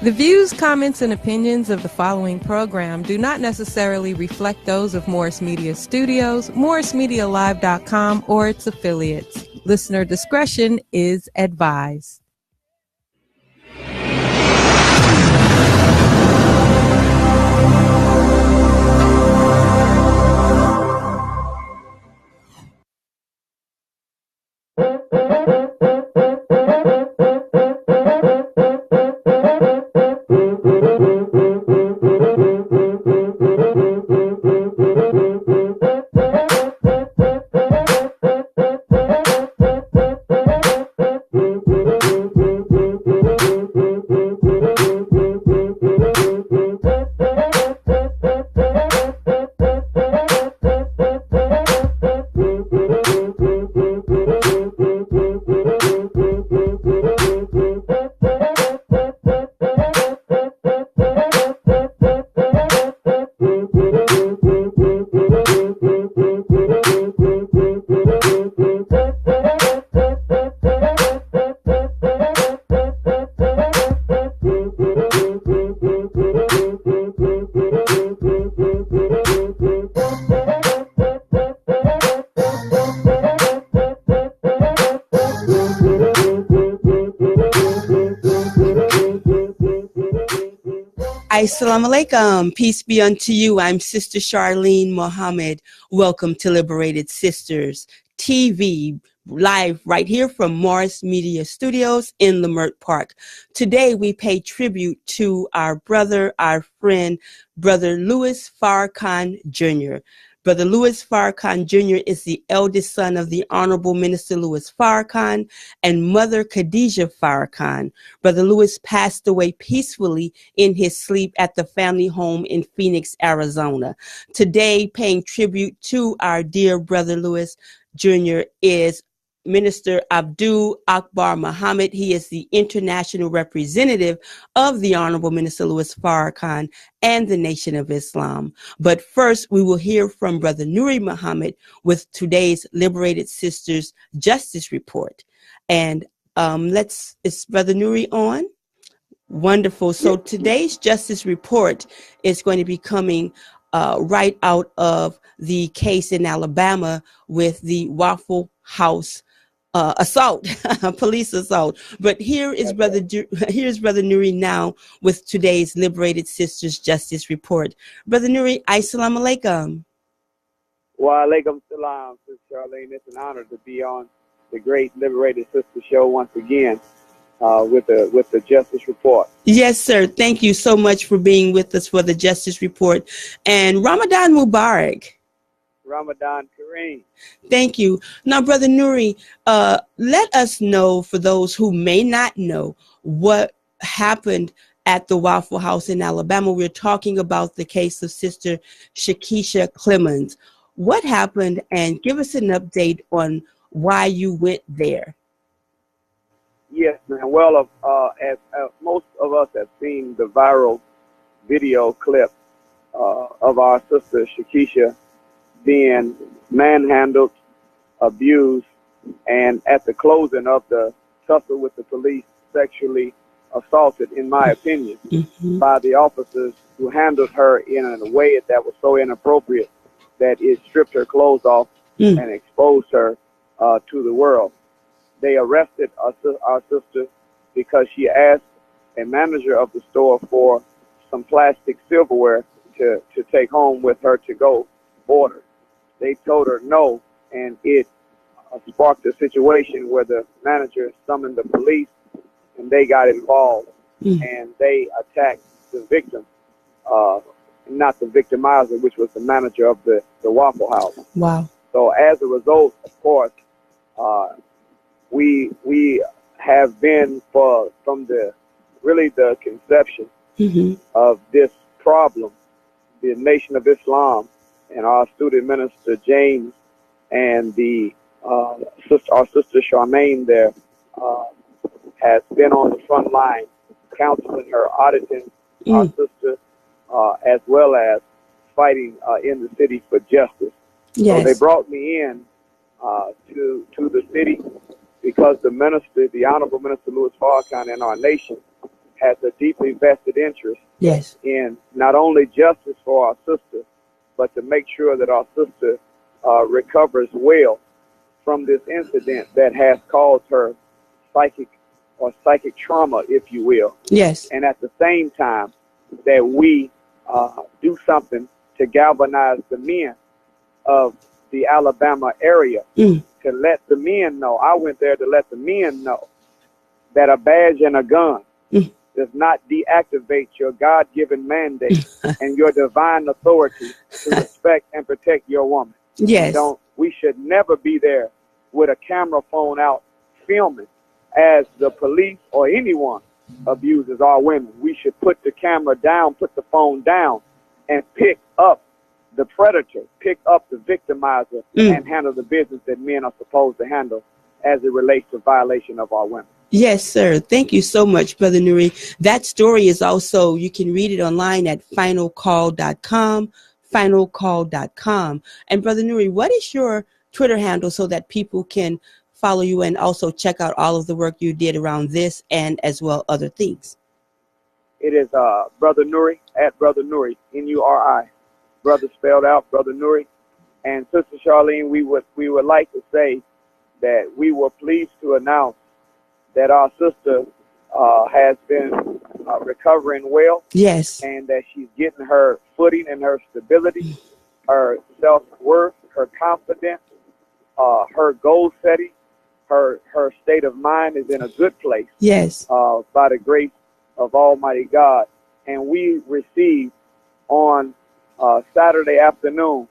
The views, comments, and opinions of the following program do not necessarily reflect those of Morris Media Studios, morrismedialive.com, or its affiliates. Listener discretion is advised. Assalamu alaikum. Peace be unto you. I'm Sister Charlene Mohammed. Welcome to Liberated Sisters TV, live right here from Morris Media Studios in Leimert Park. Today we pay tribute to our brother, our friend, Brother Louis Farrakhan Jr. Brother Louis Farrakhan Jr. is the eldest son of the Honorable Minister Louis Farrakhan and Mother Khadijah Farrakhan. Brother Louis passed away peacefully in his sleep at the family home in Phoenix, Arizona. Today, paying tribute to our dear Brother Louis Jr. is Minister Abdul Akbar Muhammad. He is the international representative of the Honorable Minister Louis Farrakhan and the Nation of Islam. But first, we will hear from Brother Nuri Muhammad with today's Liberated Sisters Justice Report. And is Brother Nuri on? Wonderful. So today's Justice Report is going to be coming right out of the case in Alabama with the Waffle House assault, police assault. But here's Brother Nuri now with today's Liberated Sisters Justice Report. Brother Nuri, assalamu alaikum. Wa alaikum salam, Sister Charlene. It's an honor to be on the great Liberated Sisters show once again with the Justice Report. Yes, sir. Thank you so much for being with us for the Justice Report. And Ramadan Mubarak. Ramadan Kareem. Thank you. Now, Brother Nuri, let us know, for those who may not know, what happened at the Waffle House in Alabama. We're talking about the case of Sister Shakisha Clemens. What happened, and give us an update on why you went there. Yes, man. Well, as most of us have seen the viral video clip of our sister Shakisha being manhandled, abused, and at the closing of the tussle with the police, sexually assaulted, in my opinion, by the officers who handled her in a way that was so inappropriate that it stripped her clothes off and exposed her to the world. They arrested our sister because she asked a manager of the store for some plastic silverware to take home with her to-go order. They told her no, and it sparked a situation where the manager summoned the police, and they got involved, and they attacked the victim, not the victimizer, which was the manager of the Waffle House. Wow. So as a result, of course, we have been from the conception of this problem, the Nation of Islam, and our student minister James and our sister Charmaine there has been on the front line counseling her, auditing our sister, as well as fighting in the city for justice. Yes. So they brought me in to the city because the minister, the Honorable Minister Louis Farrakhan, in our nation has a deeply vested interest Yes. in not only justice for our sister, but to make sure that our sister recovers well from this incident that has caused her psychic trauma, if you will. Yes. And at the same time, that we do something to galvanize the men of the Alabama area, to let the men know. I went there to let the men know that a badge and a gun does not deactivate your God-given mandate and your divine authority to respect and protect your woman. Yes. We should never be there with a camera phone out filming as the police or anyone abuses our women. We should put the camera down, put the phone down, and pick up the predator, pick up the victimizer, and handle the business that men are supposed to handle as it relates to violation of our women. Yes, sir. Thank you so much, Brother Nuri. That story is also, you can read it online at finalcall.com, finalcall.com. And Brother Nuri, what is your Twitter handle so that people can follow you and also check out all of the work you did around this and as well other things? It is Brother Nuri, at Brother Nuri, N-U-R-I. Brother spelled out, Brother Nuri. And Sister Charlene, we would like to say that we were pleased to announce that our sister has been recovering well. Yes. And that she's getting her footing and her stability, her self-worth, her confidence, her goal setting, her state of mind is in a good place. Yes. By the grace of Almighty God. And we received on Saturday afternoon,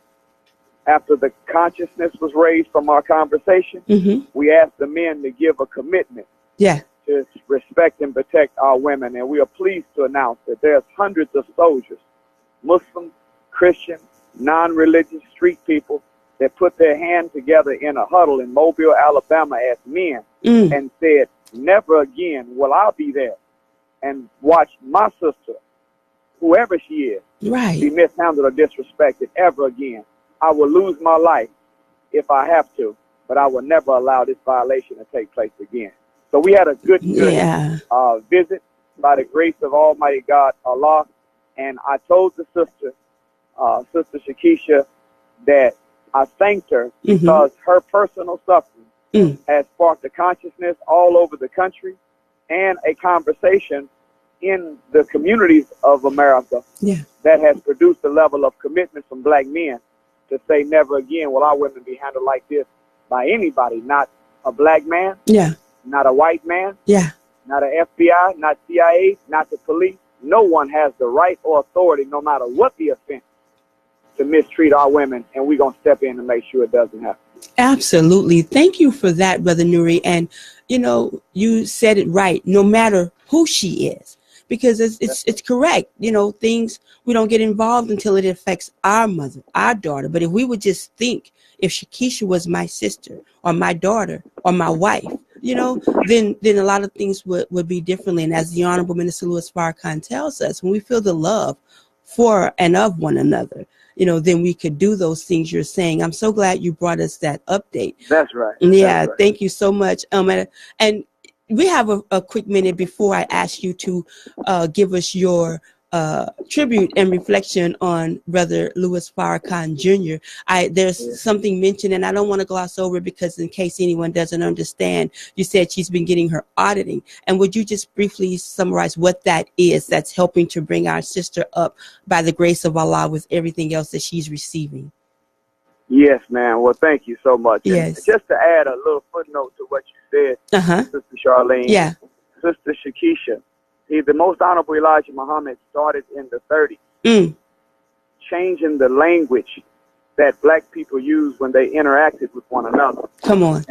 after the consciousness was raised from our conversation, we asked the men to give a commitment to respect and protect our women. And we are pleased to announce that there's hundreds of soldiers, Muslim, Christian, non-religious street people, that put their hand together in a huddle in Mobile, Alabama as men and said, never again will I be there and watch my sister, whoever she is, be mishandled or disrespected ever again. I will lose my life if I have to, but I will never allow this violation to take place again. So we had a good visit by the grace of Almighty God, Allah. And I told the sister, Sister Shakisha, that I thanked her because her personal suffering has sparked a consciousness all over the country and a conversation in the communities of America that has produced a level of commitment from black men to say never again will our women be handled like this by anybody, not a black man, not a white man, not a FBI, not CIA, not the police. No one has the right or authority, no matter what the offense, to mistreat our women, and we're going to step in to make sure it doesn't happen. Absolutely. Thank you for that, Brother Nuri. And, you know, you said it right, no matter who she is, because it's correct. You know, things, we don't get involved until it affects our mother, our daughter. But if we would just think, if Shakisha was my sister or my daughter or my wife, you know, then a lot of things would be differently. And as the Honorable Minister Louis Farrakhan tells us, when we feel the love for and of one another, you know, then we could do those things you're saying. I'm so glad you brought us that update. That's right. Yeah, That's right. Thank you so much. And we have a quick minute before I ask you to give us your tribute and reflection on Brother Louis Farrakhan Jr. There's something mentioned, and I don't want to gloss over because in case anyone doesn't understand, you said she's been getting her auditing. And would you just briefly summarize what that is that's helping to bring our sister up by the grace of Allah with everything else that she's receiving? Yes, ma'am. Well, thank you so much. Yes. And just to add a little footnote to what you said, Sister Charlene, Sister Shakisha, the Most Honorable Elijah Muhammad started in the 30s, changing the language that black people use when they interacted with one another. Come on.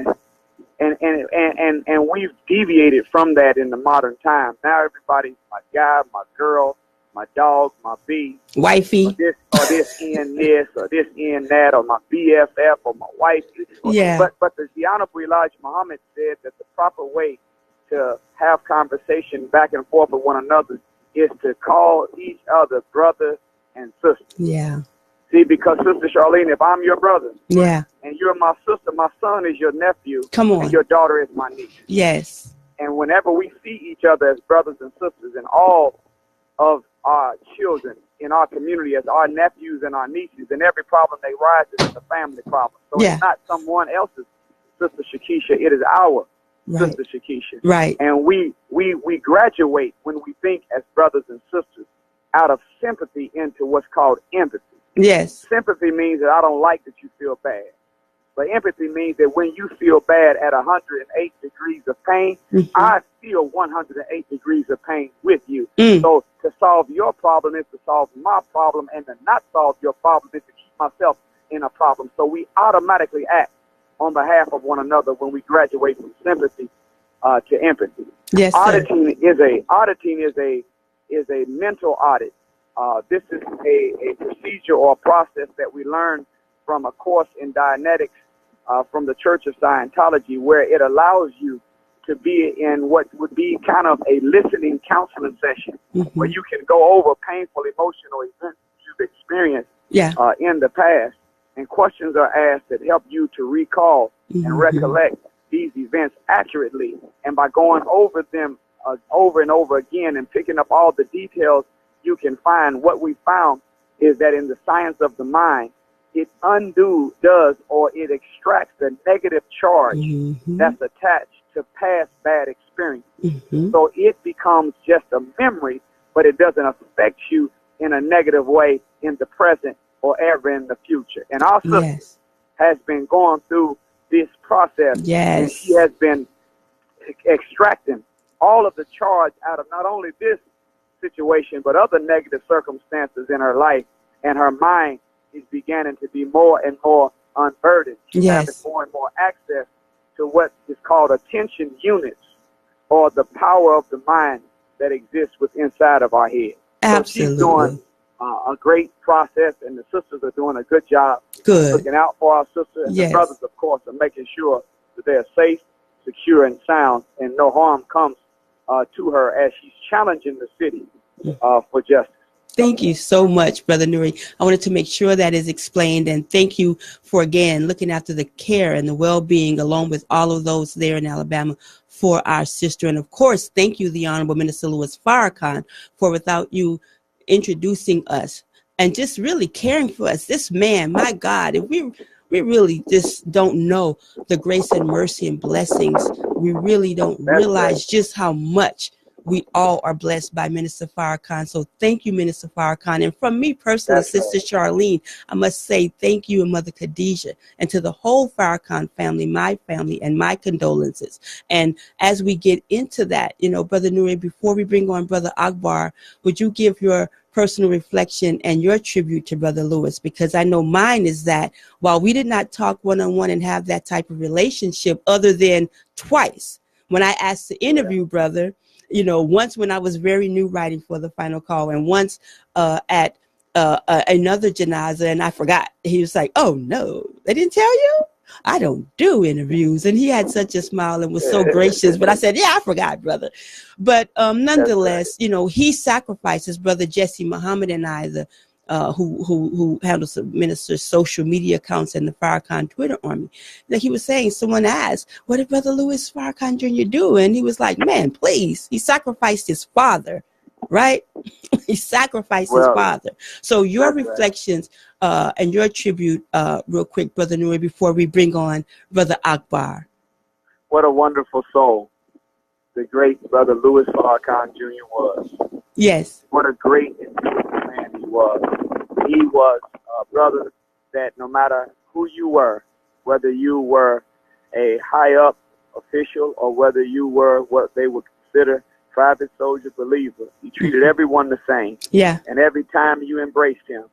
And we've deviated from that in the modern time. Now everybody's my guy, my girl, my dog, my bee, wifey, or this in this, or this in that, or my BFF, or my wife. But the Honorable Elijah Muhammad said that the proper way to have conversation back and forth with one another is to call each other brother and sister. Yeah. See, because Sister Charlene, if I'm your brother, and you're my sister, my son is your nephew, come on, and your daughter is my niece. Yes. And whenever we see each other as brothers and sisters, and all of our children in our community as our nephews and our nieces, and every problem they rise is a family problem. So it's not someone else's Sister Shakisha, it is our Sister Shakisha. Right. And we graduate when we think as brothers and sisters out of sympathy into what's called empathy. Yes. Sympathy means that I don't like that you feel bad. But empathy means that when you feel bad at 108 degrees of pain, I feel 108 degrees of pain with you. So to solve your problem is to solve my problem, and to not solve your problem is to keep myself in a problem. So we automatically act on behalf of one another when we graduate from sympathy to empathy. Yes, auditing is a mental audit. This is a procedure or a process that we learn from a course in Dianetics from the Church of Scientology, where it allows you to be in what would be kind of a listening counseling session, where you can go over painful emotional events you've experienced in the past, and questions are asked that help you to recall and recollect these events accurately. And by going over them over and over again and picking up all the details you can find, what we found is that in the science of the mind, it does or it extracts the negative charge that's attached to past bad experience. So it becomes just a memory, but it doesn't affect you in a negative way in the present or ever in the future. And our sister has been going through this process, and she has been extracting all of the charge out of not only this situation, but other negative circumstances in her life, and her mind is beginning to be more and more unburdened. She's having more and more access to what is called attention units, or the power of the mind that exists within inside of our head. Absolutely. So she's doing a great process, and the sisters are doing a good job looking out for our sister. And the brothers, of course, are making sure that they're safe, secure, and sound, and no harm comes to her as she's challenging the city for justice. Thank you so much, Brother Nuri. I wanted to make sure that is explained, and thank you for, again, looking after the care and the well-being, along with all of those there in Alabama, for our sister. And, of course, thank you, the Honorable Minister Louis Farrakhan, for without you introducing us and just really caring for us. This man, my God, if we really just don't know the grace and mercy and blessings, we really don't realize just how much we all are blessed by Minister Farrakhan. So thank you, Minister Farrakhan. And from me personally, Sister Charlene, I must say thank you, and Mother Khadijah, and to the whole Farrakhan family, and my condolences. And as we get into that, Brother Nuri, before we bring on Brother Akbar, would you give your personal reflection and your tribute to Brother Louis? Because I know mine is that while we did not talk one-on-one and have that type of relationship, other than twice, when I asked to interview Brother, once when I was very new writing for the Final Call, and once at another Janazah, and I forgot. He was like, "Oh no, they didn't tell you? I don't do interviews." And he had such a smile and was so gracious. But I said, "Yeah, I forgot, brother." But nonetheless, he sacrificed his brother Jesse Muhammad and I, who handles the minister's social media accounts and the Farrakhan Twitter army. Like he was saying, someone asked, "What did Brother Louis Farrakhan Jr. do?" And he was like, "Man, please, he sacrificed his father, right?" He sacrificed his father. So your reflections and your tribute, real quick, Brother Nuri, before we bring on Brother Akbar. What a wonderful soul the great Brother Louis Farrakhan Jr. was. Yes. What a great and beautiful man he was. He was a brother that no matter who you were, whether you were a high-up official or whether you were what they would consider private soldier believer, he treated everyone the same. Yeah. And every time you embraced him,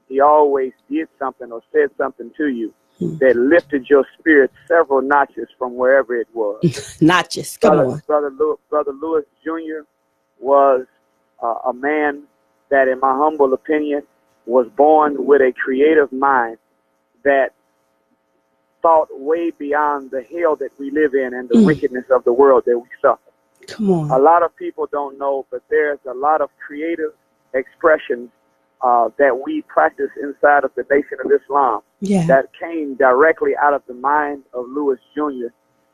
he always did something or said something to you that lifted your spirit several notches from wherever it was. Notches, come on. Brother Louis Jr. was a man that, in my humble opinion, was born with a creative mind that thought way beyond the hell that we live in and the wickedness of the world that we suffer. Come on. A lot of people don't know, but there's a lot of creative expressions that we practice inside of the Nation of Islam that came directly out of the mind of Louis Jr.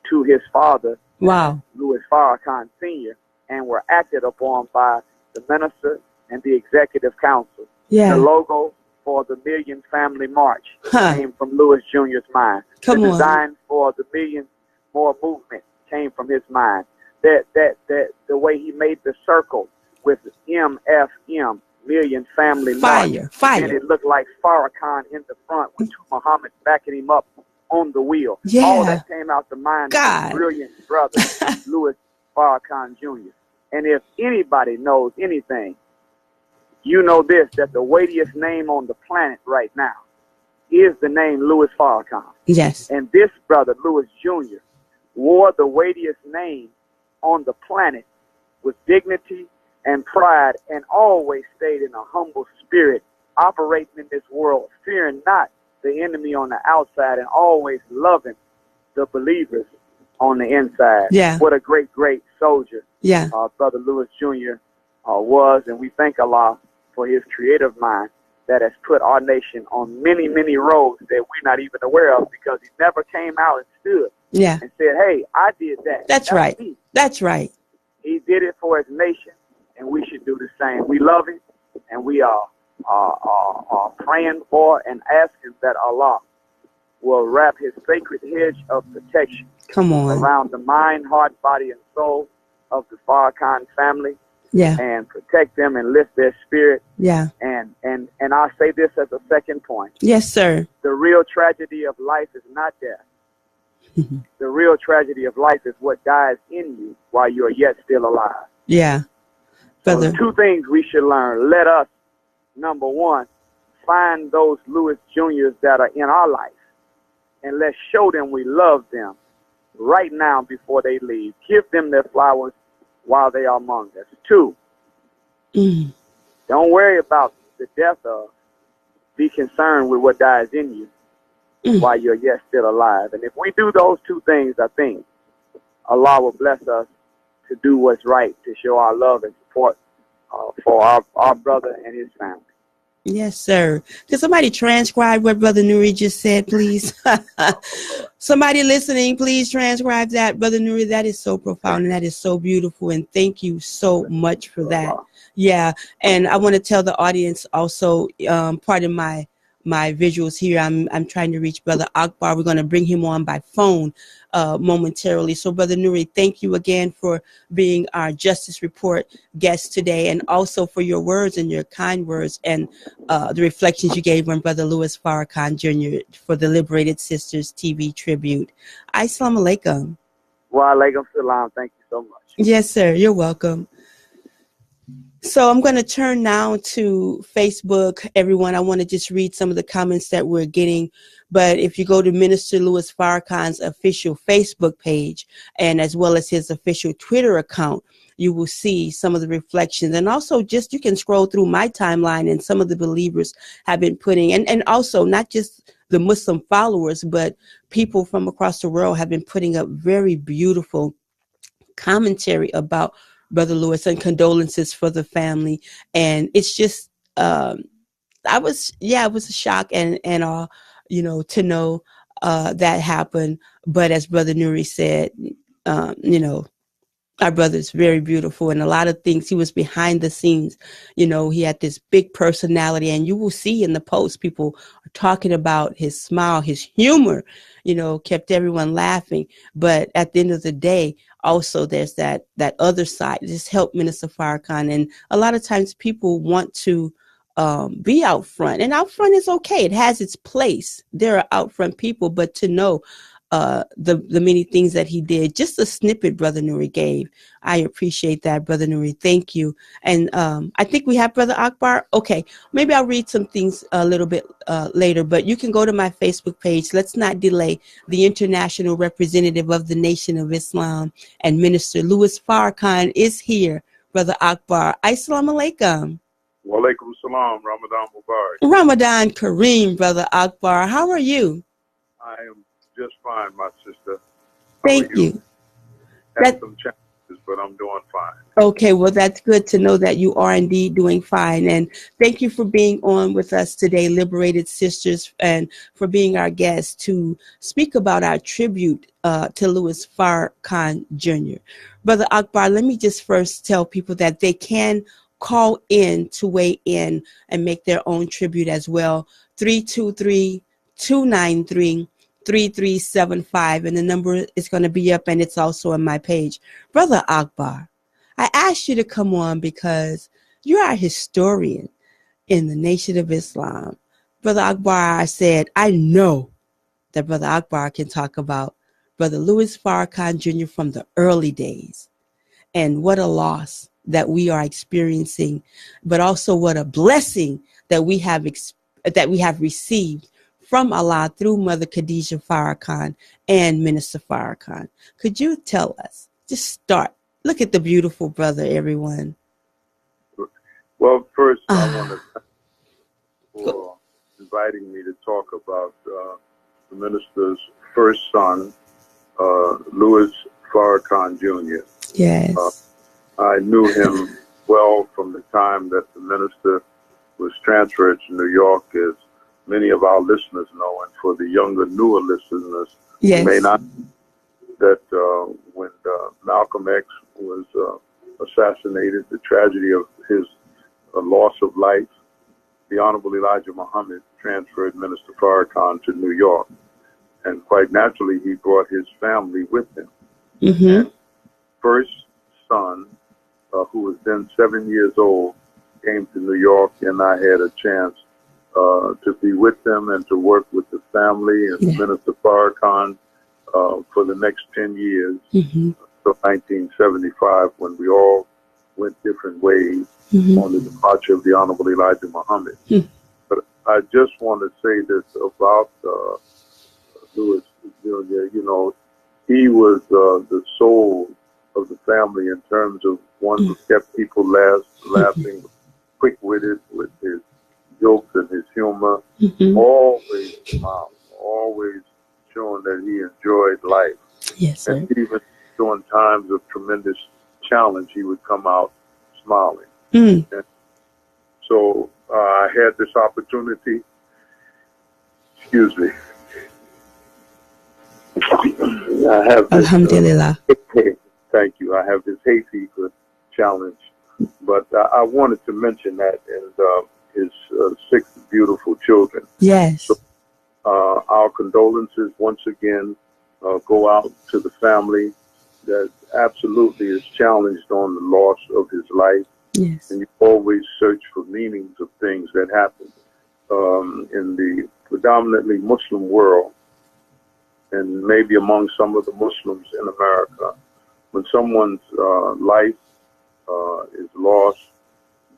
to his father, Wow. Louis Farrakhan Sr., and were acted upon by the minister and the executive council. Yeah. The logo for the Million Family March came from Louis Jr.'s mind. Come the on. design for the Million More movement came from his mind. That the way he made the circle with MFM, Million Family March. Fire. And it looked like Farrakhan in the front with two Muhammads backing him up on the wheel. Yeah. All that came out the mind of God. his brilliant brother, Louis Farrakhan Jr. And if anybody knows anything, you know this, that the weightiest name on the planet right now is the name Louis Farrakhan. Yes. And this brother, Louis Jr., wore the weightiest name on the planet with dignity and pride, and always stayed in a humble spirit, operating in this world, fearing not the enemy on the outside, and always loving the believers on the inside. Yeah. What a great, great soldier Brother Louis Jr. Was, and we thank Allah for his creative mind that has put our nation on many, many roads that we're not even aware of, because he never came out and stood and said, hey, I did that. That's right. Me. That's right. He did it for his nation, and we should do the same. We love him, and we are praying for and asking that Allah will wrap his sacred hedge of protection around the mind, heart, body, and soul of the Farrakhan family. And protect them and lift their spirit. And I'll say this as a second point. Yes, sir. The real tragedy of life is not death. The real tragedy of life is what dies in you while you are yet still alive. Yeah. Brother. So 2 things we should learn. Let us, number 1, find those Louis Juniors that are in our life, and let's show them we love them right now before they leave. Give them their flowers while they are among us. 2, don't worry about the death of. Be concerned with what dies in you while you're yet still alive. And if we do those 2 things, I think Allah will bless us to do what's right, to show our love and support for our brother and his family. Yes, sir. Can somebody transcribe what Brother Nuri just said, please? Somebody listening, please transcribe that. Brother Nuri, that is so profound and that is so beautiful. And thank you so much for that. Yeah. And I want to tell the audience also, part of my visuals here, I'm trying to reach Brother Akbar. We're going to bring him on by phone momentarily. So Brother Nuri, thank you again for being our Justice Report guest today, and also for your words and your kind words and the reflections you gave on Brother Louis Farrakhan Jr. for the Liberated Sisters TV tribute. Assalamu alaikum. Wa alaikum salam. Thank you so much. Yes, sir. You're welcome. So I'm going to turn now to Facebook. Everyone, I want to just read some of the comments that we're getting. But if you go to Minister Louis Farrakhan's official Facebook page, and as well as his official Twitter account, you will see some of the reflections. And also just you can scroll through my timeline, and some of the believers have been putting, and also not just the Muslim followers, but people from across the world have been putting up very beautiful commentary about Brother Louis and condolences for the family. And it's just, it was a shock and to know that happened. But as Brother Nuri said, our brother's very beautiful, and a lot of things, he was behind the scenes. He had this big personality, and you will see in the post, people are talking about his smile, his humor, kept everyone laughing. But at the end of the day, also there's that other side. Just help Minister Farrakhan. And a lot of times people want to be out front, and out front is okay. It has its place. There are out front people, but to know the many things that he did, just a snippet Brother Nuri gave. I appreciate that, Brother Nuri. Thank you. And I think we have Brother Akbar. Okay, maybe I'll read some things a little bit later, but you can go to my Facebook page. Let's not delay. The international representative of the Nation of Islam and Minister Louis Farrakhan is here. Brother Akbar. Assalamu alaikum. Wa alaikum salam. Ramadan Mubarak. Ramadan Kareem, Brother Akbar. How are you? I am just fine, my sister. Thank you. Had some challenges, but I'm doing fine. Okay, well, that's good to know that you are indeed doing fine. And thank you for being on with us today, Liberated Sisters, and for being our guest to speak about our tribute to Louis Farrakhan Jr. Brother Akbar, let me just first tell people that they can call in to weigh in and make their own tribute as well. 323-293-3375. And the number is going to be up, and it's also on my page. Brother Akbar, I asked you to come on because you're our historian in the Nation of Islam. Brother Akbar, I said, I know that Brother Akbar can talk about Brother Louis Farrakhan Jr. from the early days, and what a loss that we are experiencing, but also what a blessing that we have received from Allah through Mother Khadijah Farrakhan and Minister Farrakhan. Could you tell us, just start, look at the beautiful brother, everyone. Well, first, I want to thank you for inviting me to talk about the minister's first son, Louis Farrakhan Jr. Yes. I knew him well from the time that the minister was transferred to New York, as many of our listeners know, and for the younger, newer listeners, Yes. may not, that when Malcolm X was assassinated, the tragedy of his loss of life, the Honorable Elijah Muhammad transferred Minister Farrakhan to New York. And quite naturally, he brought his family with him. Mm-hmm. And first son, who was then 7 years old, came to New York, and I had a chance to be with them and to work with the family and Minister Farrakhan for the next 10 years, until 1975, when we all went different ways on the departure of the Honorable Elijah Muhammad. But I just want to say this about Louis Jr. You know, he was the soul of the family in terms of one who kept people laughing, quick-witted with his jokes and his humor, always smiling, always showing that he enjoyed life. Yes, sir. And even during times of tremendous challenge, he would come out smiling. Mm. And so I had this opportunity, excuse me, I have this, Alhamdulillah. Thank you. I have this hay fever challenge, but I wanted to mention that, and his 6 beautiful children. Yes. So, our condolences once again go out to the family that absolutely is challenged on the loss of his life. Yes. And you always search for meanings of things that happen in the predominantly Muslim world, and maybe among some of the Muslims in America. When someone's life is lost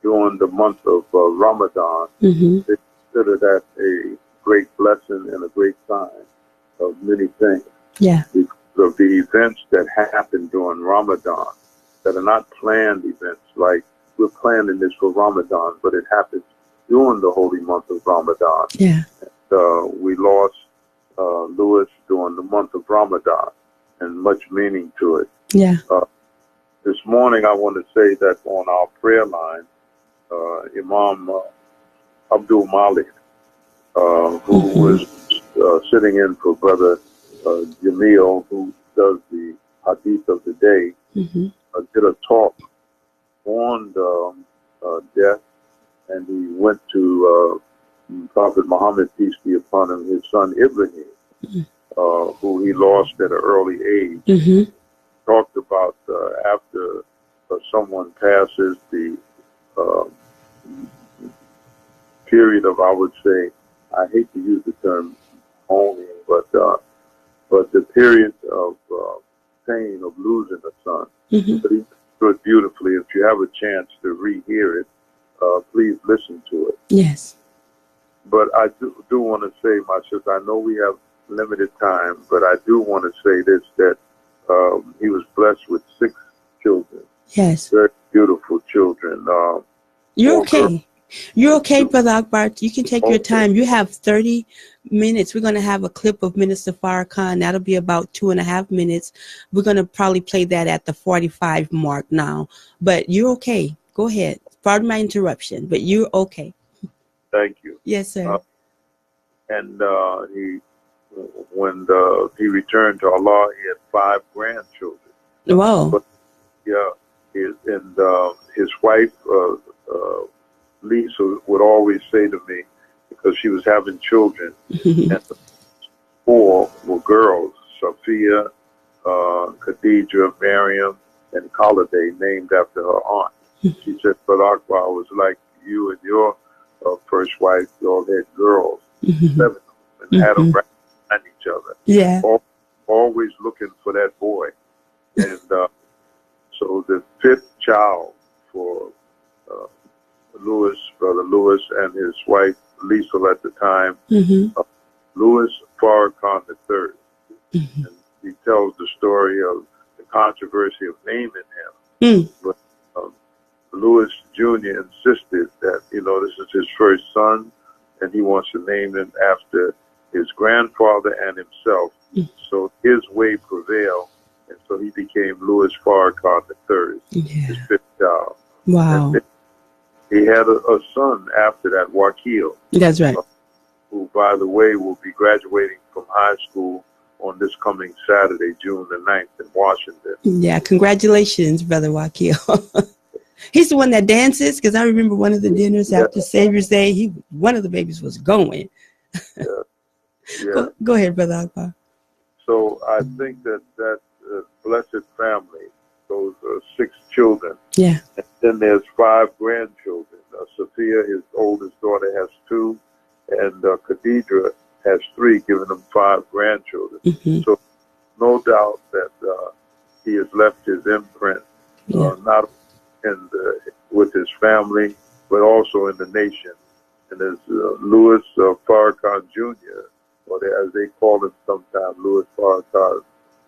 during the month of Ramadan, they consider that a great blessing and a great sign of many things. Yeah. Because of the events that happen during Ramadan, that are not planned events, like we're planning this for Ramadan, but it happens during the holy month of Ramadan. Yeah. And, we lost Louis during the month of Ramadan, and much meaning to it. Yeah. This morning, I want to say that on our prayer line, Imam Abdul, who was sitting in for Brother Jamil, who does the hadith of the day, did a talk on death, and he went to Prophet Muhammad, peace be upon him, his son Ibrahim, who he lost at an early age. Talked about after someone passes, the period of, I would say, I hate to use the term mourning, but the period of pain of losing a son. But he stood beautifully. If you have a chance to rehear it, please listen to it. Yes. But I do want to say, my sister, I know we have limited time, but I do want to say this, that he was blessed with 6 children. Yes. Very beautiful children. You're okay. You're okay, Brother Akbar. You can take your time. You have 30 minutes. We're going to have a clip of Minister Farrakhan. That'll be about 2.5 minutes. We're going to probably play that at the 45 mark now. But you're okay. Go ahead. Pardon my interruption, but you're okay. Thank you. Yes, sir. When he returned to Allah, he had 5 grandchildren. Whoa. But, his wife, Lisa, would always say to me, because she was having children, and the 4 were girls, Sophia, Khadijah, Maryam, and Holiday, named after her aunt. She said, but Akbar was like you and your first wife, you all had girls, 7, and had them right behind each other. Yeah. Always looking for that boy. And so the 5th child for Brother Louis and his wife, Lisa, at the time, Louis Farrakhan III. And he tells the story of the controversy of naming him. But Louis Jr. insisted that, this is his first son, and he wants to name him after his grandfather and himself. So his way prevailed, and so he became Louis Farrakhan III, his 5th child. Wow. And he had a son after that, Wakil. That's right. Who, by the way, will be graduating from high school on this coming Saturday, June the 9th in Washington. Yeah, congratulations, Brother Wakil. He's the one that dances, because I remember one of the dinners after Savior's Day, one of the babies was going. Go ahead, Brother Akbar. So I think that blessed family, those 6 children. Yeah. And then there's 5 grandchildren. Sophia, his oldest daughter, has 2, and Khadijah has 3, giving them 5 grandchildren. So no doubt that he has left his imprint, not with his family, but also in the nation. And as Louis Farrakhan Jr., or as they call him sometimes, Louis Farrakhan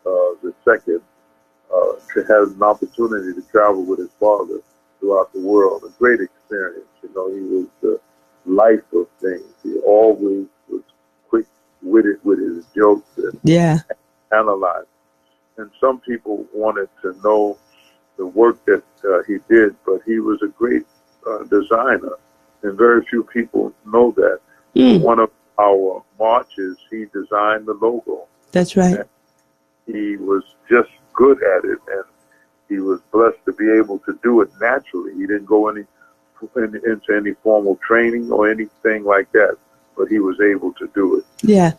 II, has an opportunity to travel with his father throughout the world. A great experience. He was the life of things. He always was quick-witted with his jokes and analyzed. And some people wanted to know the work that he did, but he was a great designer, and very few people know that. One of our marches, he designed the logo. That's right. And he was just good at it, and he was blessed to be able to do it naturally. He didn't go into any formal training or anything like that, but he was able to do it. Yeah.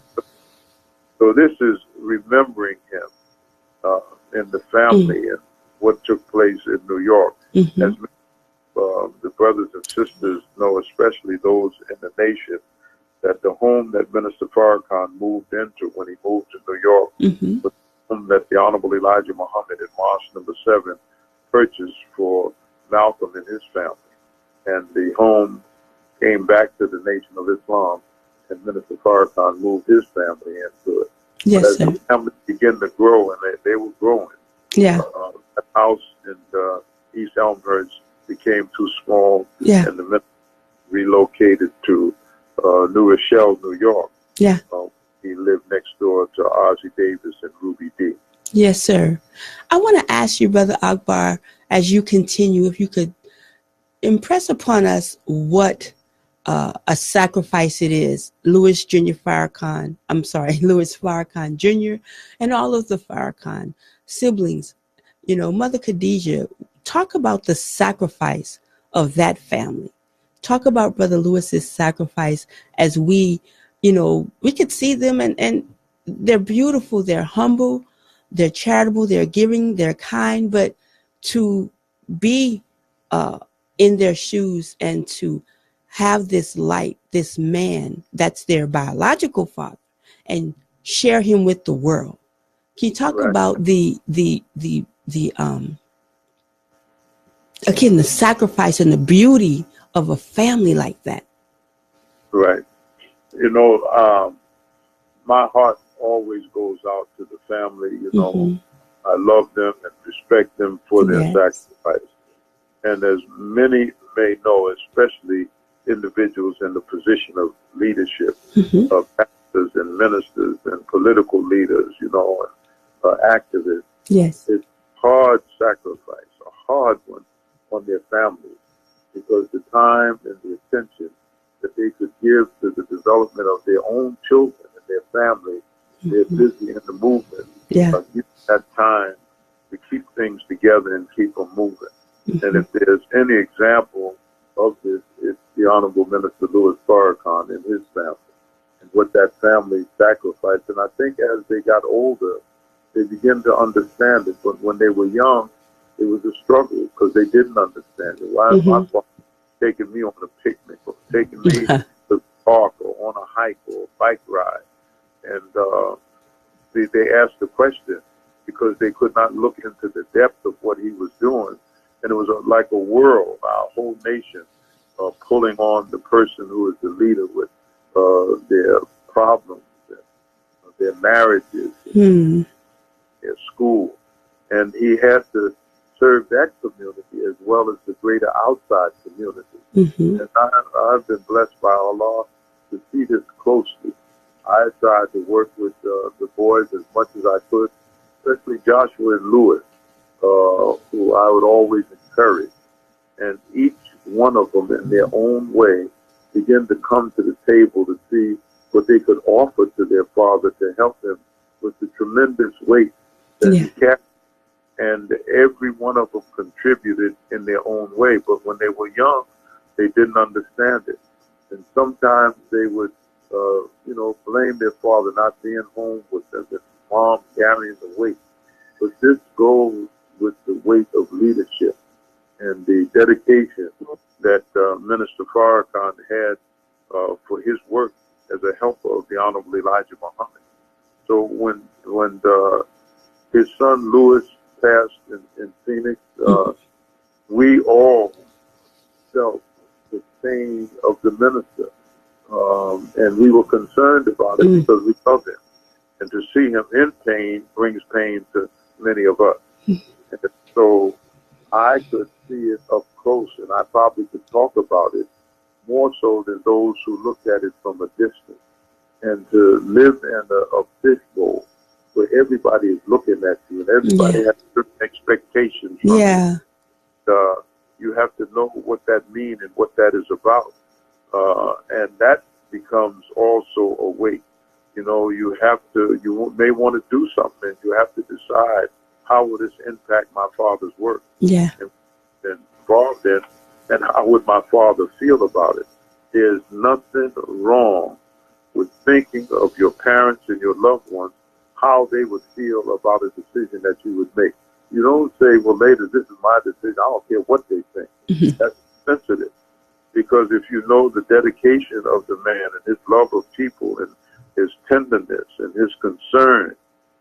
So this is remembering him and the family and what took place in New York. As the brothers and sisters know, especially those in the nation, that the home that Minister Farrakhan moved into when he moved to New York was the home that the Honorable Elijah Muhammad in Mosque number 7 purchased for Malcolm and his family. And the home came back to the Nation of Islam, and Minister Farrakhan moved his family into it. Yes, but as sir. the family began to grow, and they were growing, yeah. The house in East Elmhurst became too small, and the minister relocated to New Rochelle, New York. Yeah. He lived next door to Ozzie Davis and Ruby D. Yes, sir. I want to ask you, Brother Akbar, as you continue, if you could impress upon us what a sacrifice it is. Louis Farrakhan Jr. and all of the Farrakhan siblings, Mother Khadijah, talk about the sacrifice of that family. Talk about Brother Louis's sacrifice as we could see them and they're beautiful, they're humble, they're charitable, they're giving, they're kind, but to be in their shoes and to have this light, this man that's their biological father, and share him with the world. Can you talk about the sacrifice and the beauty of a family like that? Right. My heart always goes out to the family. I love them and respect them for their sacrifice. And as many may know, especially individuals in the position of leadership, pastors and ministers and political leaders, and activists. Yes. It's hard sacrifice, a hard one on their families, because the time and the attention that they could give to the development of their own children and their family, they're busy in the movement. Give that time to keep things together and keep them moving. And if there's any example of this, it's the Honorable Minister Louis Farrakhan and his family, and what that family sacrificed. And I think as they got older, they began to understand it. But when they were young, it was a struggle because they didn't understand it. Why is my father taking me on a picnic, or taking me to the park, or on a hike, or a bike ride? And they asked the question because they could not look into the depth of what he was doing. And it was like a whirl, our whole nation pulling on the person who is the leader with their problems, their marriages, their school. And he had to serve that community as well as the greater outside community. And I've been blessed by Allah to see this closely. I tried to work with the boys as much as I could, especially Joshua and Louis, who I would always encourage. And each one of them in their own way began to come to the table to see what they could offer to their father to help him with the tremendous weight that he carried. And every one of them contributed in their own way. But when they were young, they didn't understand it. And sometimes they would, blame their father not being home with them, and mom carrying the weight. But this goes with the weight of leadership and the dedication that Minister Farrakhan had for his work as a helper of the Honorable Elijah Muhammad. So when his son Louis passed in Phoenix, we all felt the pain of the minister, and we were concerned about it because we loved him. And to see him in pain brings pain to many of us. And so I could see it up close, and I probably could talk about it more so than those who looked at it from a distance. And to live in a fishbowl where everybody is looking at you and everybody has certain expectations from you. You have to know what that means and what that is about. And that becomes also a weight. You may want to do something. You have to decide, how will this impact my father's work? And involved in, and how would my father feel about it? There's nothing wrong with thinking of your parents and your loved ones, how they would feel about a decision that you would make. You don't say, well, later, this is my decision. I don't care what they think. That's sensitive. Because if you know the dedication of the man and his love of people and his tenderness and his concern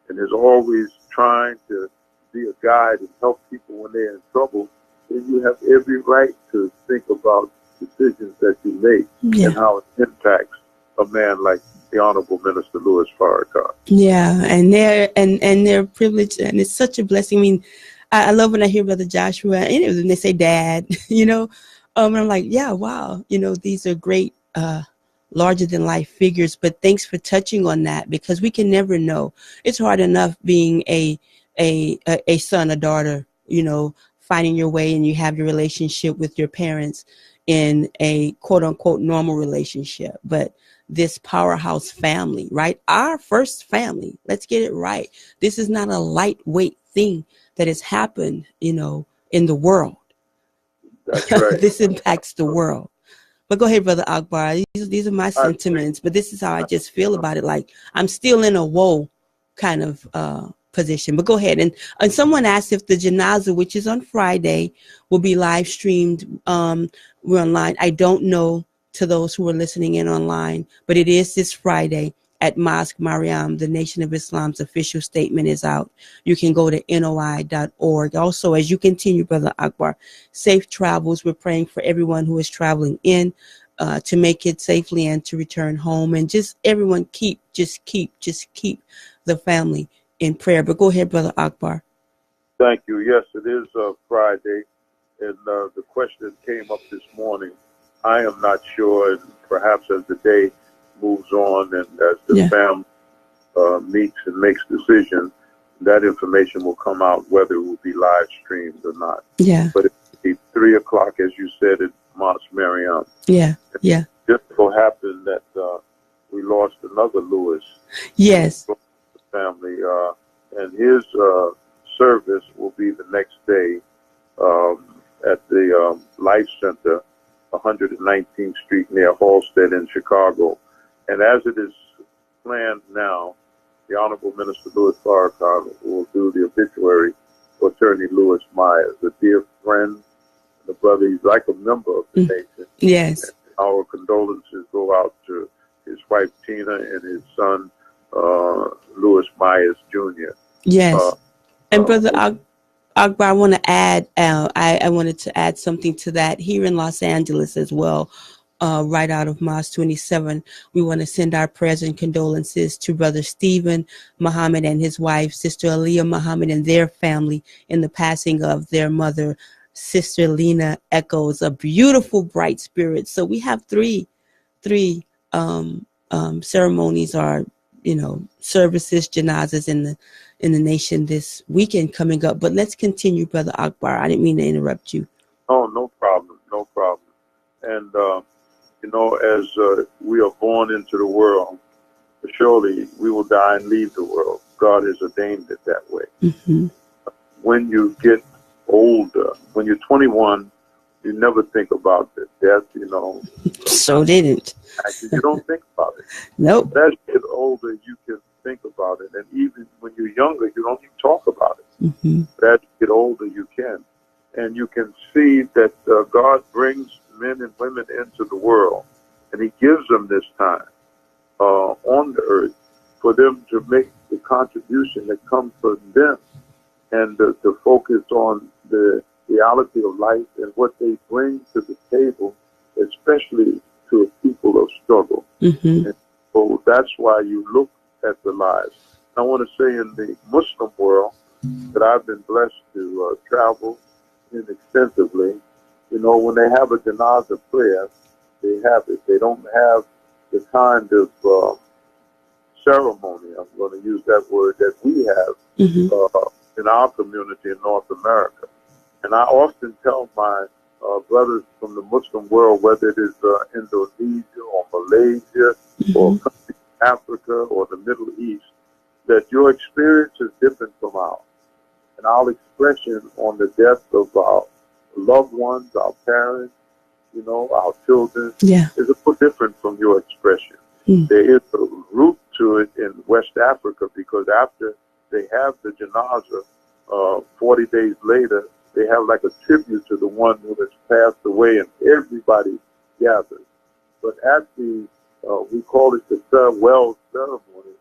and his always trying to be a guide and help people when they're in trouble, then you have every right to think about decisions that you make and how it impacts a man like the Honorable Minister Louis Farrakhan. And they're privileged, and it's such a blessing. I mean, I love when I hear Brother Joshua, and when they say dad, and I'm like, wow, these are great, larger than life figures. But thanks for touching on that, because we can never know. It's hard enough being a son, a daughter, finding your way, and you have your relationship with your parents in a quote unquote normal relationship. But this powerhouse family, right? Our first family. Let's get it right. This is not a lightweight thing that has happened, in the world. That's right. This impacts the world. But go ahead, Brother Akbar. These are my sentiments, but this is how I just feel about it. Like I'm still in a woe kind of position. But go ahead. And someone asked if the Janazah, which is on Friday, will be live streamed. We're online. I don't know, to those who are listening in online, but it is this Friday at Mosque Maryam. The Nation of Islam's official statement is out. You can go to noi.org. Also, as you continue, Brother Akbar, safe travels. We're praying for everyone who is traveling in to make it safely and to return home. And just everyone keep the family in prayer. But go ahead, Brother Akbar. Thank you. Yes, it is Friday. And the question came up this morning, I am not sure. And perhaps as the day moves on and as the family meets and makes decisions, that information will come out whether it will be live streamed or not. Yeah. But it'll be 3 o'clock, as you said, at Mosque Maryam. Yeah. Yeah. Just so happened that we lost another Louis. Yes. Family, and his service will be the next day at the Life Center, 119th Street near Halstead in Chicago. And as it is planned now, the Honorable Minister Louis Farrakhan will do the obituary for Attorney Louis Myers, a dear friend and a brother. He's like a member of the nation. Yes. And our condolences go out to his wife Tina and his son Louis Myers Jr. Yes. And Brother Akbar, I want to add, I wanted to add something to that here in Los Angeles as well. Right out of Mosque 27, we want to send our prayers and condolences to Brother Stephen Muhammad and his wife, Sister Aliyah Muhammad, and their family in the passing of their mother, Sister Lena Echoes, a beautiful, bright spirit. So we have three ceremonies or services, janazahs in the nation this weekend coming up. But let's continue, Brother Akbar. I didn't mean to interrupt you. Oh, no problem, no problem. And as we are born into the world, surely we will die and leave the world. God has ordained it that way. Mm-hmm. When you get older, when you're 21, you never think about the death, So didn't. You don't think about it. Nope. As you get older, you can think about it. And even when you're younger, you don't even talk about it. Mm-hmm. But as you get older, you can. And you can see that God brings men and women into the world, and he gives them this time on the earth for them to make the contribution that comes from them and to focus on the reality of life and what they bring to the table, especially to a people of struggle. Mm-hmm. And so that's why you look at the lives. I want to say in the Muslim world that I've been blessed to travel in extensively. When they have a Janazah prayer, they have it. They don't have the kind of ceremony, I'm going to use that word, that we have in our community in North America. And I often tell my brothers from the Muslim world, whether it is Indonesia or Malaysia or Africa or the Middle East, that your experience is different from ours. And our expression on the death of our loved ones, our parents, our children, is a little different from your expression. There is a root to it in West Africa, because after they have the Janazah, 40 days later, they have like a tribute to the one who has passed away, and everybody gathers. But at the, we call it the farewell ceremony,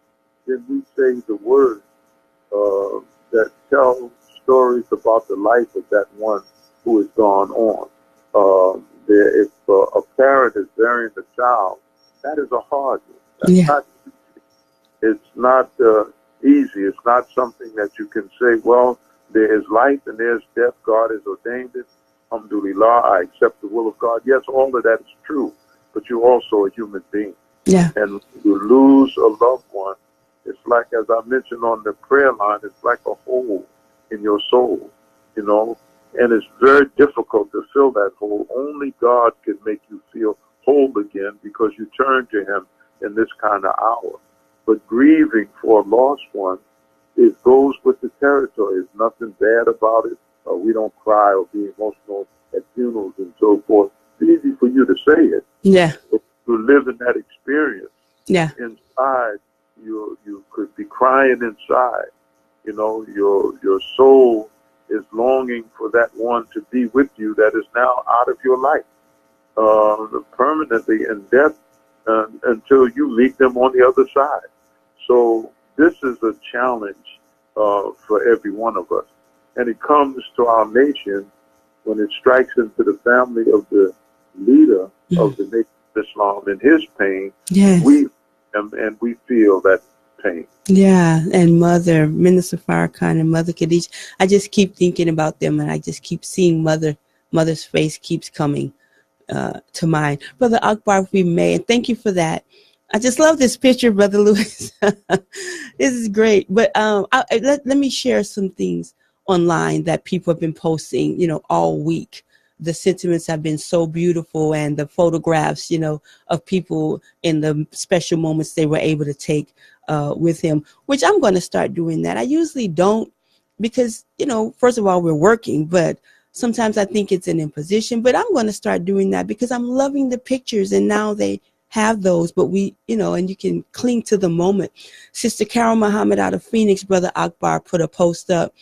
then we say the words that tell stories about the life of that one who has gone on. If a parent is burying a child, that is a hard one. That's not easy. It's not easy. It's not something that you can say, well, there is life and there's death. God has ordained it. Alhamdulillah, I accept the will of God. Yes, all of that is true, but you're also a human being. Yeah. And you lose a loved one, it's like, as I mentioned on the prayer line, it's like a hole in your soul, and it's very difficult to fill that hole. Only God can make you feel whole again, because you turn to him in this kind of hour. But grieving for a lost one, it goes with the territory. There's nothing bad about it. We don't cry or be emotional at funerals and so forth. It's easy for you to say it. Yeah. But to live in that experience, inside, you could be crying inside. Your soul is longing for that one to be with you that is now out of your life permanently in death until you meet them on the other side. So this is a challenge for every one of us. And it comes to our nation when it strikes into the family of the leader of the nation of Islam and his pain. Yes. We feel that pain. Yeah, and Minister Farrakhan and Mother Khadijah. I just keep thinking about them, and I just keep seeing Mother's face keeps coming to mind. Brother Akbar, if we may, and thank you for that. I just love this picture, Brother Louis. This is great. But let me share some things online that people have been posting, all week. The sentiments have been so beautiful, and the photographs, of people in the special moments they were able to take with him, which I'm going to start doing that. I usually don't because, first of all, we're working, but sometimes I think it's an imposition, but I'm going to start doing that because I'm loving the pictures, and now they have those, but we, and you can cling to the moment. Sister Carol Muhammad out of Phoenix, Brother Akbar, put a post up,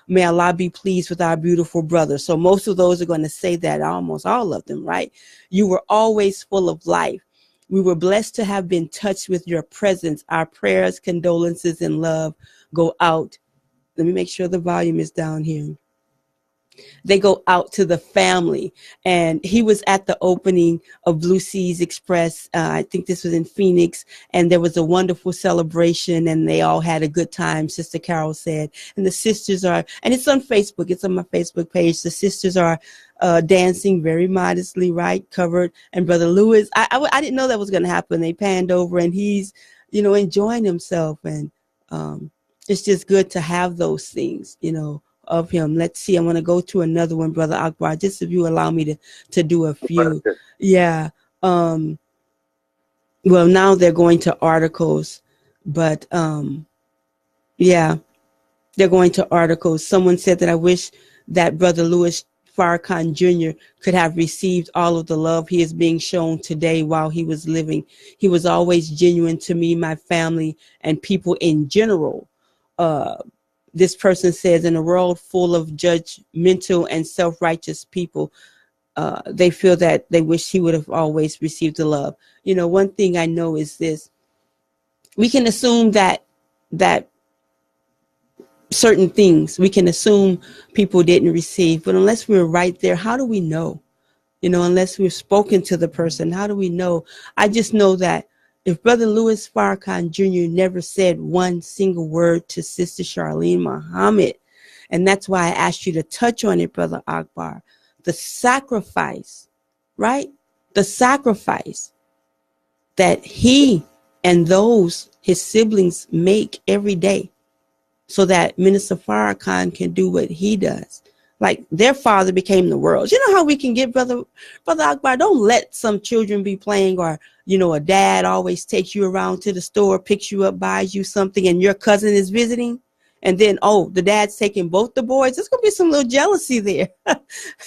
may Allah be pleased with our beautiful brother. So most of those are going to say that, almost all of them, right? You were always full of life. We were blessed to have been touched with your presence. Our prayers, condolences, and love go out. Let me make sure the volume is down here. They go out to the family. And he was at the opening of Blue Seas Express. I think this was in Phoenix. And there was a wonderful celebration, and they all had a good time, Sister Carol said. And the sisters are, and it's on Facebook. It's on my Facebook page. The sisters are dancing very modestly, right? Covered. And Brother Louis, I didn't know that was going to happen. They panned over, and he's, enjoying himself. And it's just good to have those things, of him. Let's see. I want to go to another one, Brother Akbar, just if you allow me to do a few. Yeah. Well, now they're going to articles, but yeah, they're going to articles. Someone said that I wish that Brother Louis Farrakhan Jr. could have received all of the love he is being shown today while he was living. He was always genuine to me, my family, and people in general. This person says, in a world full of judgmental and self-righteous people, they feel that they wish he would have always received the love. One thing I know is this: we can assume that certain things, we can assume people didn't receive, but unless we're right there, how do we know? Unless we've spoken to the person, how do we know? I just know that if Brother Louis Farrakhan Jr. never said one single word to Sister Charlene Muhammad, and that's why I asked you to touch on it, Brother Akbar, the sacrifice, right? The sacrifice that he and those his siblings make every day so that Minister Farrakhan can do what he does. Like, their father became the world. You know how we can get, Brother Akbar? Don't let some children be playing, or, a dad always takes you around to the store, picks you up, buys you something, and your cousin is visiting. And then, the dad's taking both the boys. There's going to be some little jealousy there.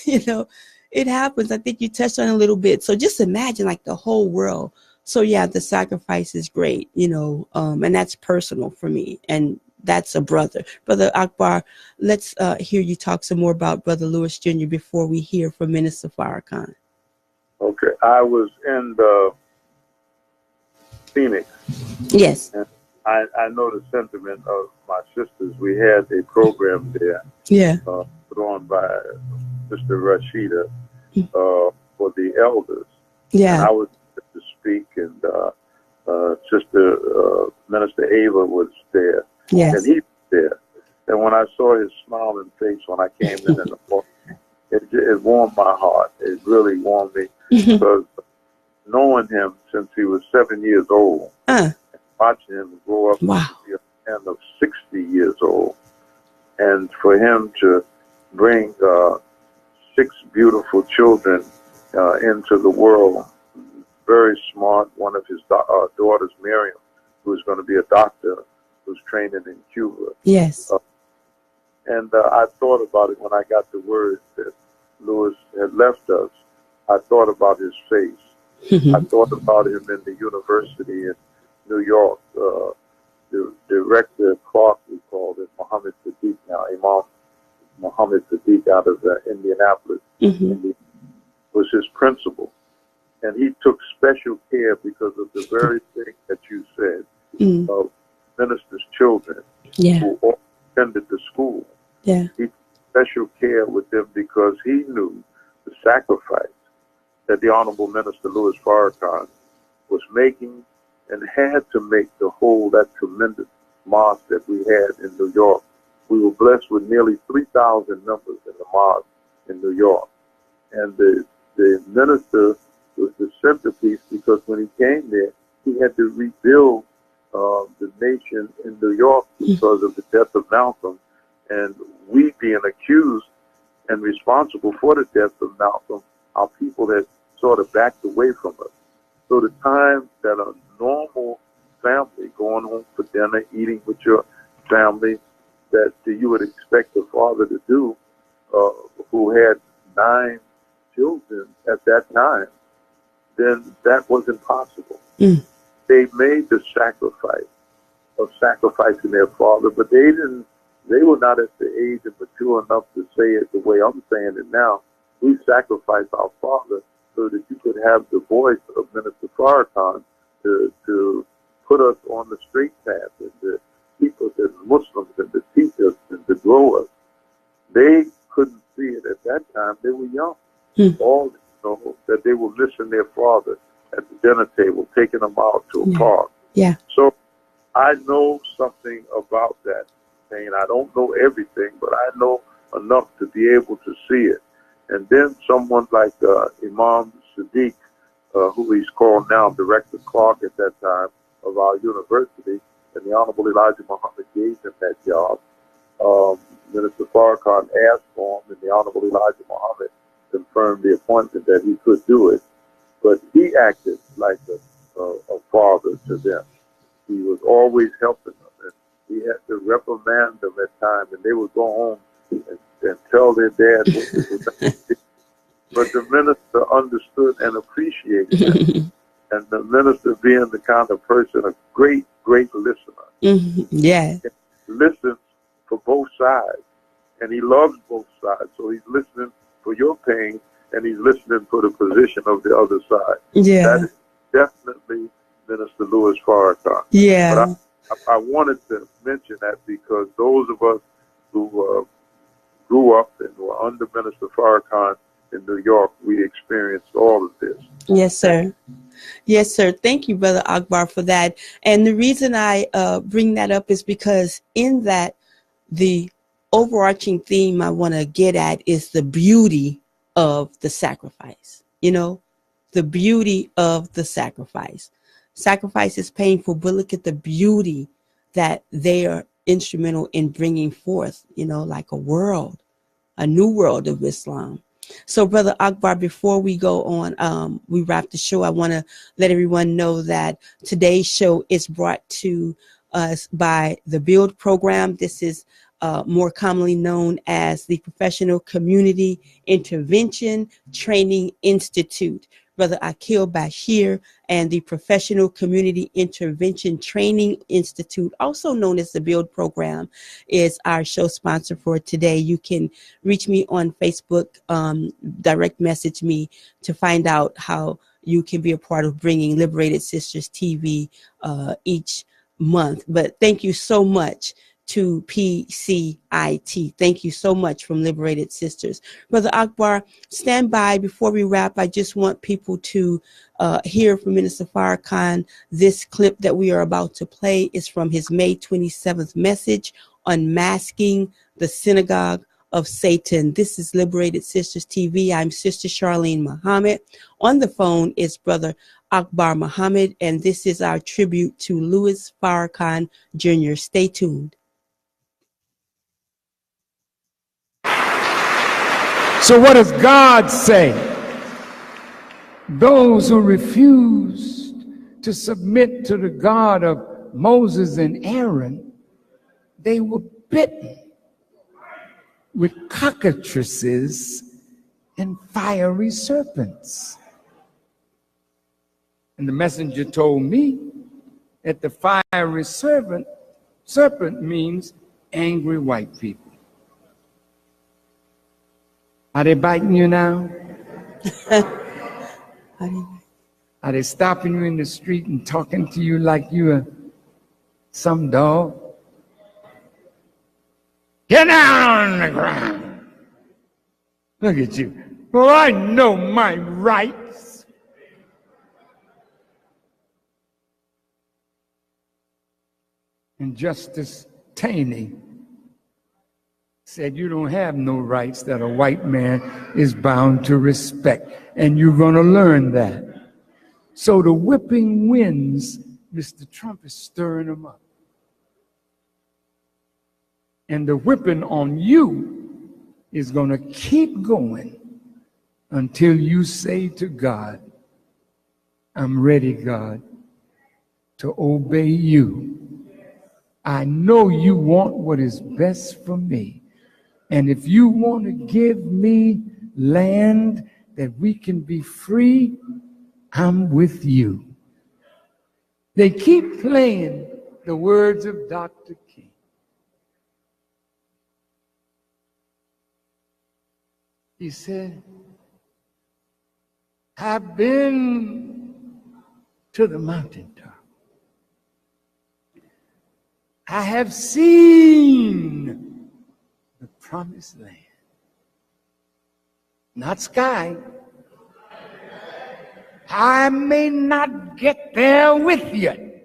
It happens. I think you touched on it a little bit. So just imagine like the whole world. So yeah, the sacrifice is great, and that's personal for me. And that's a brother. Brother Akbar, let's hear you talk some more about Brother Louis Jr. before we hear from Minister Farrakhan. Okay. I was in the Phoenix. Yes. And I know the sentiment of my sisters. We had a program there. Yeah. Put on by Sister Rashida for the elders. Yeah. And I was to speak, and Sister Minister Ava was there. Yes. And he was there. And when I saw his smiling face when I came in the morning, it warmed my heart. It really warmed me because knowing him since he was 7 years old, and watching him grow up to be a man of 60 years old, and for him to bring 6 beautiful children into the world, very smart. One of his daughters, Maryam, who's going to be a doctor, who's training in Cuba. Yes. And I thought about it when I got the word that Louis had left us. I thought about his face. I thought about him in the university in New York. The director, Clark, we called it, Muhammad Sadiq now, Imam Muhammad Sadiq out of Indianapolis, was his principal. And he took special care because of the very thing that you said, of ministers' children who all attended the school. Yeah. He took special care with them because he knew the sacrifice that the Honorable Minister Louis Farrakhan was making and had to make to hold that tremendous mosque that we had in New York. We were blessed with nearly 3,000 members in the mosque in New York. And the the minister was the centerpiece, because when he came there, he had to rebuild the nation in New York because of the death of Malcolm. And we being accused and responsible for the death of Malcolm, our people had sort of backed away from us. So the time that a normal family going home for dinner, eating with your family, that you would expect a father to do, who had 9 children at that time, then that wasn't possible. They made the sacrifice of sacrificing their father, but they were not at the age and mature enough to say it the way I'm saying it now. We sacrificed our father so that you could have the voice of Minister Farrakhan to put us on the straight path, and to keep us as Muslims, and to teach us and to grow us. They couldn't see it at that time. They were young. All that they were missing their father at the dinner table, taking them out to a park. Yeah. So I know something about that pain. I don't know everything, but I know enough to be able to see it. And then someone like Imam Sadiq, who he's called now Director Clark at that time of our university, and the Honorable Elijah Muhammad gave him that job. Minister Farrakhan asked for him, and the Honorable Elijah Muhammad confirmed the appointment that he could do it. But he acted like a father to them. He was always helping them, and he had to reprimand them at times, and they would go home and tell their dad what they were doing. But the minister understood and appreciated that. And the minister, being the kind of person, a great, great listener. Yeah. He listens for both sides, and he loves both sides. So he's listening for your pain, and he's listening for the position of the other side. Yeah. That is definitely Minister Louis Farrakhan. Yeah. But I wanted to mention that because those of us who grew up and were under Minister Farrakhan in New York, we experienced all of this. Yes, sir. Yes, sir. Thank you, Brother Akbar, for that. And the reason I bring that up is because in that, the overarching theme I want to get at is the beauty of the sacrifice. You know, the beauty of the sacrifice. Sacrifice is painful, but look at the beauty that they are instrumental in bringing forth, you know, like a new world of Islam. So, Brother Akbar, before we go on, we wrap the show, I want to let everyone know that today's show is brought to us by the Build program. This is more commonly known as the Professional Community Intervention Training Institute. Brother Akil Bashir and the Professional Community Intervention Training Institute, also known as the Build program, is our show sponsor for today. You can reach me on Facebook, direct message me to find out how you can be a part of bringing Liberated Sisters TV each month. But thank you so much to PCIT. Thank you so much from Liberated Sisters. Brother Akbar, stand by before we wrap. I just want people to hear from Minister Farrakhan. This clip that we are about to play is from his May 27th message on masking the synagogue of Satan. This is Liberated Sisters TV. I'm Sister Charlene Muhammad. On the phone is Brother Akbar Muhammad, and this is our tribute to Louis Farrakhan Jr. Stay tuned. So what does God say? Those who refused to submit to the God of Moses and Aaron, they were bitten with cockatrices and fiery serpents. And the messenger told me that the fiery serpent means angry white people. Are they biting you now? Are they stopping you in the street and talking to you like you are some dog? Get down on the ground. Look at you. Well, I know my rights. And Justice Taney said you don't have no rights that a white man is bound to respect. And you're going to learn that. So the whipping winds, Mr. Trump is stirring them up. And the whipping on you is going to keep going until you say to God, I'm ready, God, to obey you. I know you want what is best for me. And if you want to give me land that we can be free, I'm with you. They keep playing the words of Dr. King. He said, I've been to the mountaintop. I have seen the promised land. Not sky. I may not get there with you,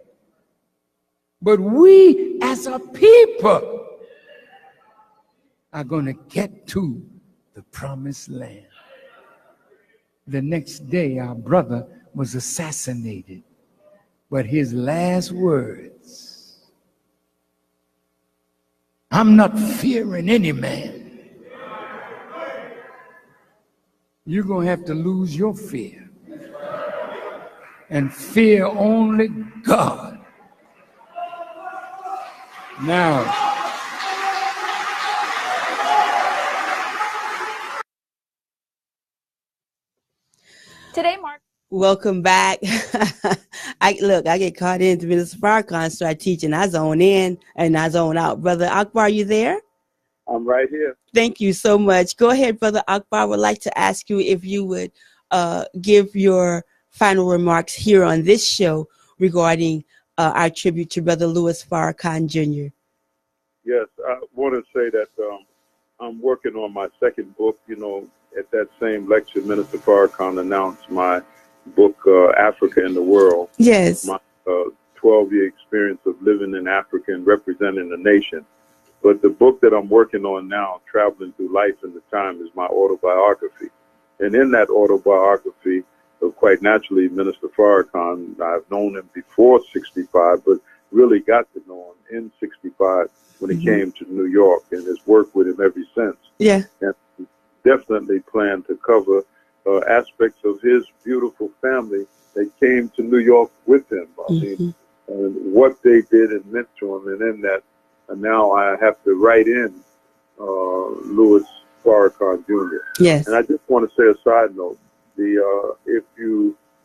but we as a people are going to get to the promised land. The next day, our brother was assassinated, but his last words, I'm not fearing any man. You're going to have to lose your fear and fear only God. Now, today, Mark. Welcome back. I get caught into Minister Farrakhan, start teaching. I zone in and I zone out. Brother Akbar, you there? I'm right here. Thank you so much. Go ahead, Brother Akbar. I would like to ask you if you would give your final remarks here on this show regarding our tribute to Brother Louis Farrakhan Jr. Yes, I want to say that I'm working on my second book. You know, at that same lecture, Minister Farrakhan announced my book, Africa in the World. Yes. My 12-year experience of living in Africa and representing the nation. But the book that I'm working on now, Traveling Through Life and the Time, is my autobiography. And in that autobiography, quite naturally, Minister Farrakhan, I've known him before 65, but really got to know him in 65 when he came to New York, and has worked with him ever since. Yeah. And definitely plan to cover aspects of his beautiful family that came to New York with him. I mean, and what they did and meant to him. And in that, now I have to write in Louis Farrakhan Jr. Yes. And I just want to say a side note.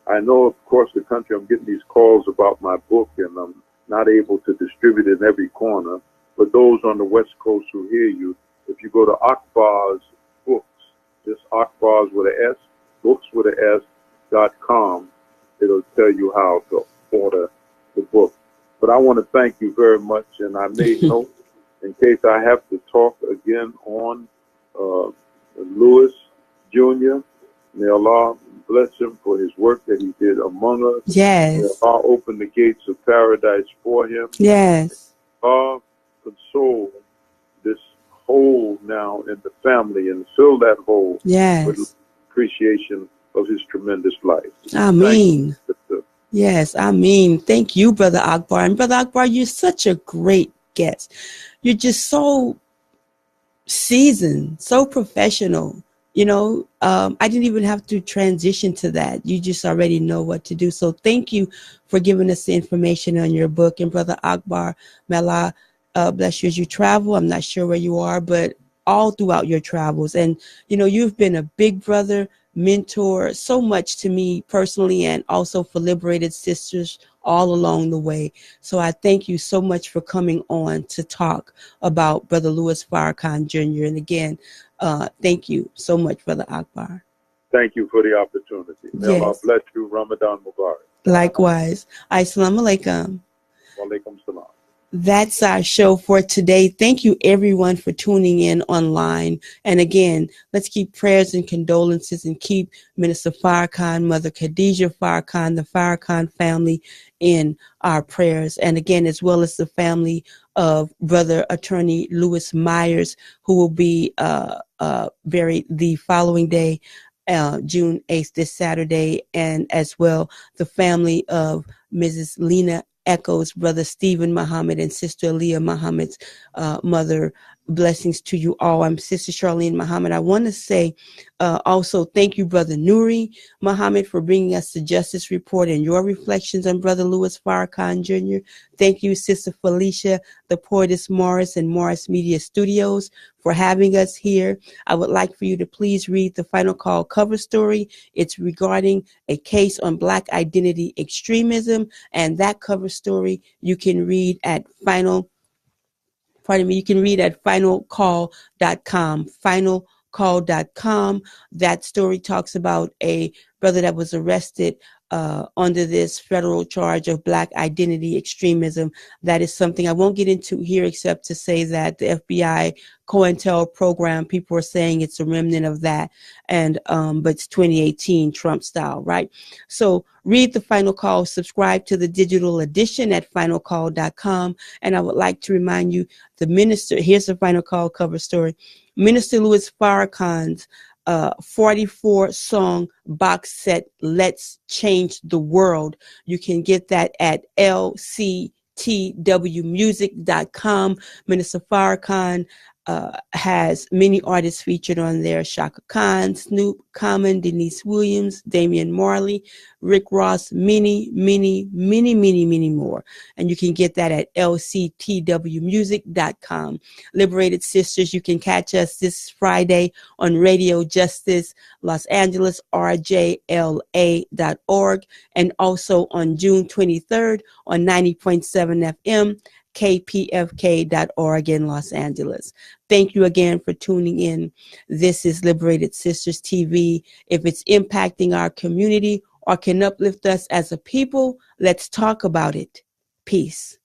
I know, of course, the country, I'm getting these calls about my book, and I'm not able to distribute it in every corner. But those on the West Coast who hear you, if you go to Akbar's books, just Akbar's with an S, books with an S.com, it'll tell you how to order the book. But I want to thank you very much, and I made note in case I have to talk again on Louis Jr. May Allah bless him for his work that he did among us. Yes. May Allah open the gates of paradise for him. Yes. Allah console this hole now in the family and fill that hole with appreciation of his tremendous life. Amen. Yes, amen. Thank you, Brother Akbar. And Brother Akbar, you're such a great guest. You're just so seasoned, so professional. You know, I didn't even have to transition to that. You just already know what to do. So thank you for giving us the information on your book. And Brother Akbar, may Allah bless you as you travel. I'm not sure where you are, but all throughout your travels. And, you know, you've been a big brother, mentor, so much to me personally, and also for Liberated Sisters all along the way. So I thank you so much for coming on to talk about Brother Louis Farrakhan Jr. And again, thank you so much, Brother Akbar. Thank you for the opportunity. May Allah bless you. Ramadan Mubarak. Likewise. Assalamu alaikum. Wa alaikum salam. That's our show for today. Thank you, everyone, for tuning in online. And again, let's keep prayers and condolences and keep Minister Farrakhan, Mother Khadijah Farrakhan, the Farrakhan family in our prayers. And again, as well as the family of Brother Attorney Louis Myers, who will be buried the following day, June 8th, this Saturday, and as well the family of Mrs. Lena Echoes, Brother Stephen Muhammad, and Sister Aaliyah Muhammad's mother. Blessings to you all. I'm Sister Charlene Muhammad. I want to say also thank you, Brother Nuri Muhammad, for bringing us the Justice Report and your reflections on Brother Louis Farrakhan Jr. Thank you, Sister Felicia, the Poetess Morris and Morris Media Studios, for having us here. I would like for you to please read the Final Call cover story. It's regarding a case on Black identity extremism, and that cover story you can read at finalcall.com, finalcall.com. That story talks about a brother that was arrested under this federal charge of Black identity extremism. That is something I won't get into here, except to say that the FBI COINTEL program, people are saying it's a remnant of that, and but it's 2018 Trump style, right? So read the Final Call, subscribe to the digital edition at finalcall.com. And I would like to remind you, the minister, here's the Final Call cover story. Minister Louis Farrakhan's 44-song box set, Let's Change the World. You can get that at lctwmusic.com. Minister Farrakhan has many artists featured on there: Shaka Khan, Snoop, Common, Denise Williams, Damian Marley, Rick Ross, many more. And you can get that at lctwmusic.com. Liberated Sisters, you can catch us this Friday on Radio Justice Los Angeles, rjla.org, and also on June 23rd on 90.7 FM, kpfk.org in Los Angeles. Thank you again for tuning in. This is Liberated Sisters TV. If it's impacting our community or can uplift us as a people, let's talk about it. Peace.